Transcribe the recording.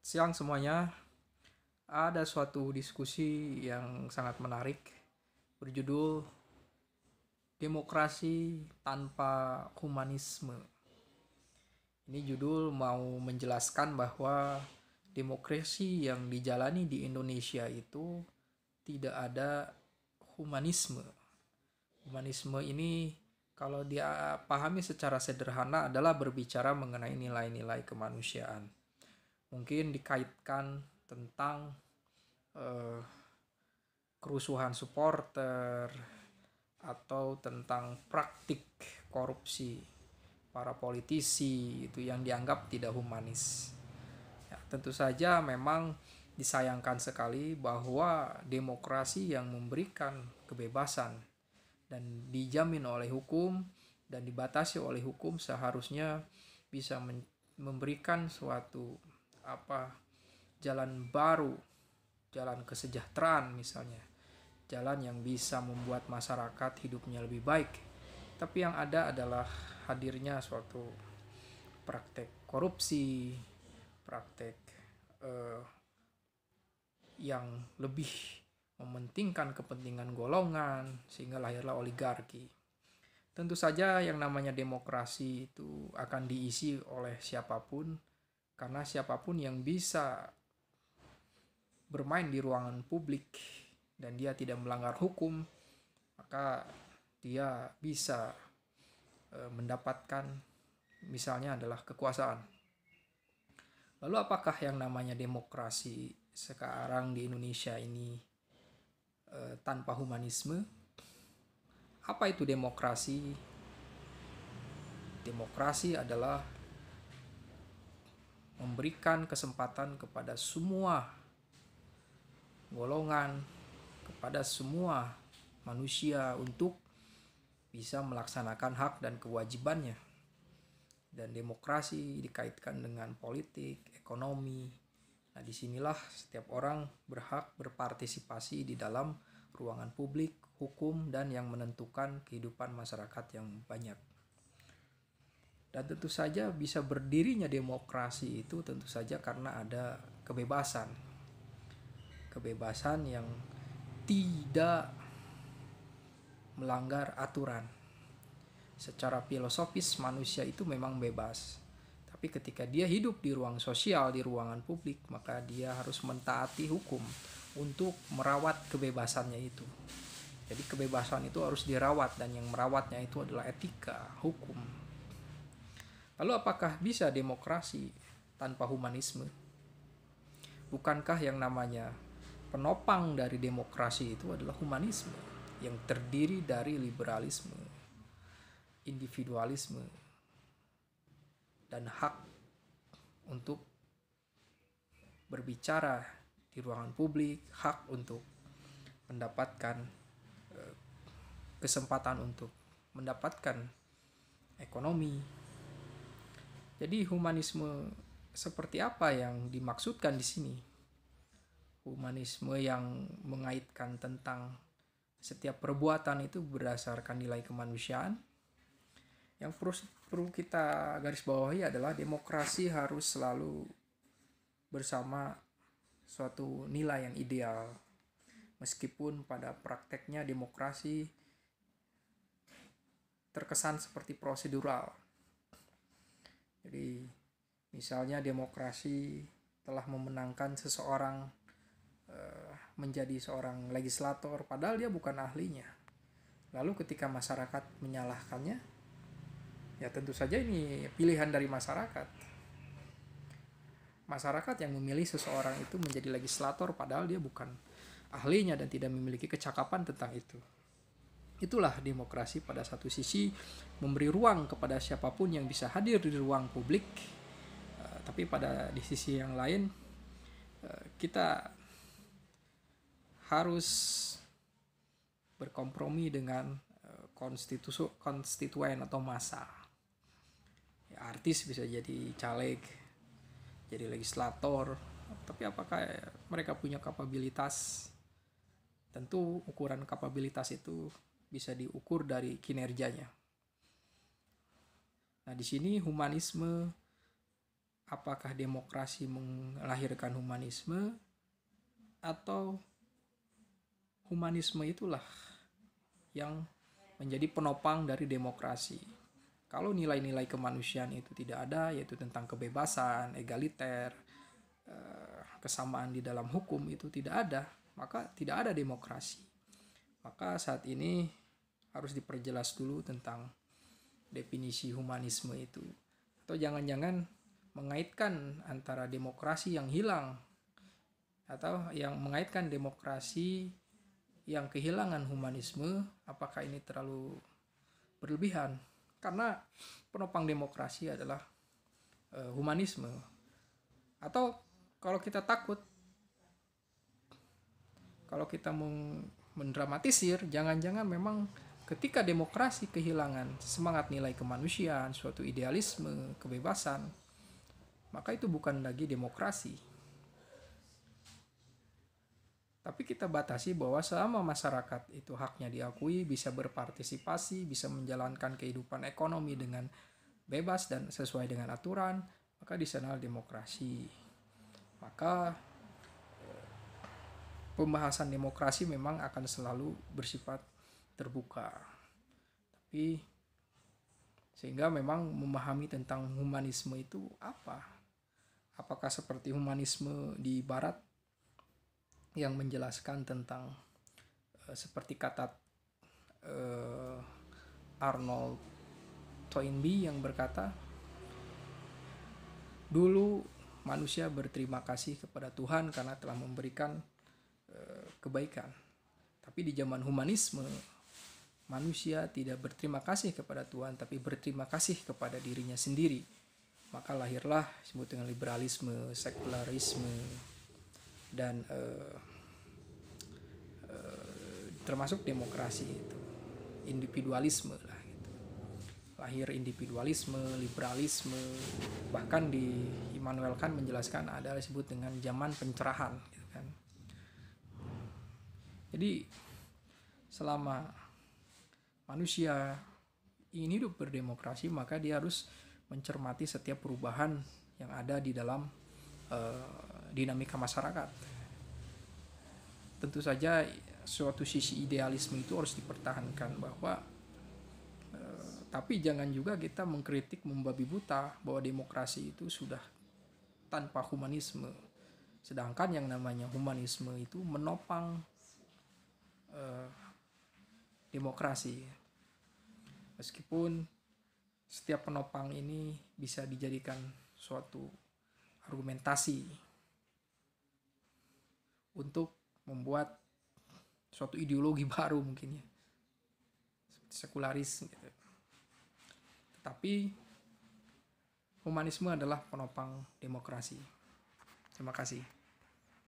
Siang semuanya, ada suatu diskusi yang sangat menarik berjudul Demokrasi Tanpa Humanisme. Ini judul mau menjelaskan bahwa demokrasi yang dijalani di Indonesia itu tidak ada humanisme. Humanisme ini kalau dia pahami secara sederhana adalah berbicara mengenai nilai-nilai kemanusiaan. Mungkin dikaitkan tentang eh, kerusuhan supporter atau tentang praktik korupsi para politisi itu yang dianggap tidak humanis. Ya, tentu saja memang disayangkan sekali bahwa demokrasi yang memberikan kebebasan dan dijamin oleh hukum dan dibatasi oleh hukum seharusnya bisa memberikan suatu jalan baru, jalan kesejahteraan misalnya, jalan yang bisa membuat masyarakat hidupnya lebih baik. Tapi yang ada adalah hadirnya suatu praktek korupsi, praktek yang lebih mementingkan kepentingan golongan sehingga lahirlah oligarki. Tentu saja yang namanya demokrasi itu akan diisi oleh siapapun, karena siapapun yang bisa bermain di ruangan publik dan dia tidak melanggar hukum, maka dia bisa mendapatkan misalnya adalah kekuasaan. Lalu apakah yang namanya demokrasi sekarang di Indonesia ini tanpa humanisme? Apa itu demokrasi? Demokrasi adalah memberikan kesempatan kepada semua golongan, kepada semua manusia untuk bisa melaksanakan hak dan kewajibannya. Dan demokrasi dikaitkan dengan politik, ekonomi. Nah, disinilah setiap orang berhak berpartisipasi di dalam ruangan publik, hukum, dan yang menentukan kehidupan masyarakat yang banyak. Dan tentu saja bisa berdirinya demokrasi itu tentu saja karena ada kebebasan. Kebebasan yang tidak melanggar aturan. Secara filosofis manusia itu memang bebas. Tapi ketika dia hidup di ruang sosial, di ruangan publik, maka dia harus mentaati hukum untuk merawat kebebasannya itu. Jadi kebebasan itu harus dirawat dan yang merawatnya itu adalah etika, hukum. Lalu apakah bisa demokrasi tanpa humanisme? Bukankah yang namanya penopang dari demokrasi itu adalah humanisme yang terdiri dari liberalisme, individualisme, dan hak untuk berbicara di ruangan publik, hak untuk mendapatkan kesempatan untuk mendapatkan ekonomi. Jadi humanisme seperti apa yang dimaksudkan di sini? Humanisme yang mengaitkan tentang setiap perbuatan itu berdasarkan nilai kemanusiaan. Yang perlu kita garis bawahi adalah demokrasi harus selalu bersama suatu nilai yang ideal. Meskipun pada prakteknya demokrasi terkesan seperti prosedural. Jadi misalnya demokrasi telah memenangkan seseorang menjadi seorang legislator padahal dia bukan ahlinya. Lalu ketika masyarakat menyalahkannya, ya tentu saja ini pilihan dari masyarakat. Masyarakat yang memilih seseorang itu menjadi legislator padahal dia bukan ahlinya dan tidak memiliki kecakapan tentang itu. Itulah demokrasi pada satu sisi memberi ruang kepada siapapun yang bisa hadir di ruang publik. Tapi di sisi yang lain kita harus berkompromi dengan konstituen atau massa. Ya, artis bisa jadi caleg, jadi legislator, tapi apakah mereka punya kapabilitas? Tentu ukuran kapabilitas itu bisa diukur dari kinerjanya. Nah, di sini humanisme apakah demokrasi melahirkan humanisme atau humanisme itulah yang menjadi penopang dari demokrasi. Kalau nilai-nilai kemanusiaan itu tidak ada, yaitu tentang kebebasan, egaliter, kesamaan di dalam hukum itu tidak ada, maka tidak ada demokrasi. Maka saat ini harus diperjelas dulu tentang definisi humanisme itu. Atau jangan-jangan mengaitkan antara demokrasi yang hilang atau yang mengaitkan demokrasi yang kehilangan humanisme, apakah ini terlalu berlebihan? Karena penopang demokrasi adalah humanisme. Atau kalau kita takut, kalau kita mendramatisir, jangan-jangan memang ketika demokrasi kehilangan semangat nilai kemanusiaan, suatu idealisme, kebebasan, maka itu bukan lagi demokrasi. Tapi kita batasi bahwa selama masyarakat itu haknya diakui, bisa berpartisipasi, bisa menjalankan kehidupan ekonomi dengan bebas dan sesuai dengan aturan, maka di sana demokrasi. Maka pembahasan demokrasi memang akan selalu bersifat terbuka. Tapi sehingga memang memahami tentang humanisme itu apa? Apakah seperti humanisme di barat yang menjelaskan tentang seperti kata Arnold Toynbee yang berkata, dulu manusia berterima kasih kepada Tuhan karena telah memberikan kebaikan. Tapi di zaman humanisme, manusia tidak berterima kasih kepada Tuhan, tapi berterima kasih kepada dirinya sendiri. Maka lahirlah disebut dengan liberalisme, sekularisme, dan termasuk demokrasi itu, individualisme lah gitu. Lahir individualisme, liberalisme, bahkan di Immanuel Kant menjelaskan ada disebut dengan zaman pencerahan gitu kan. Jadi selama manusia ingin hidup berdemokrasi, maka dia harus mencermati setiap perubahan yang ada di dalam dinamika masyarakat. Tentu saja suatu sisi idealisme itu harus dipertahankan, bahwa tapi jangan juga kita mengkritik membabi buta bahwa demokrasi itu sudah tanpa humanisme. Sedangkan yang namanya humanisme itu menopang demokrasi. Meskipun setiap penopang ini bisa dijadikan suatu argumentasi untuk membuat suatu ideologi baru mungkin ya, sekularis gitu. Tetapi humanisme adalah penopang demokrasi. Terima kasih.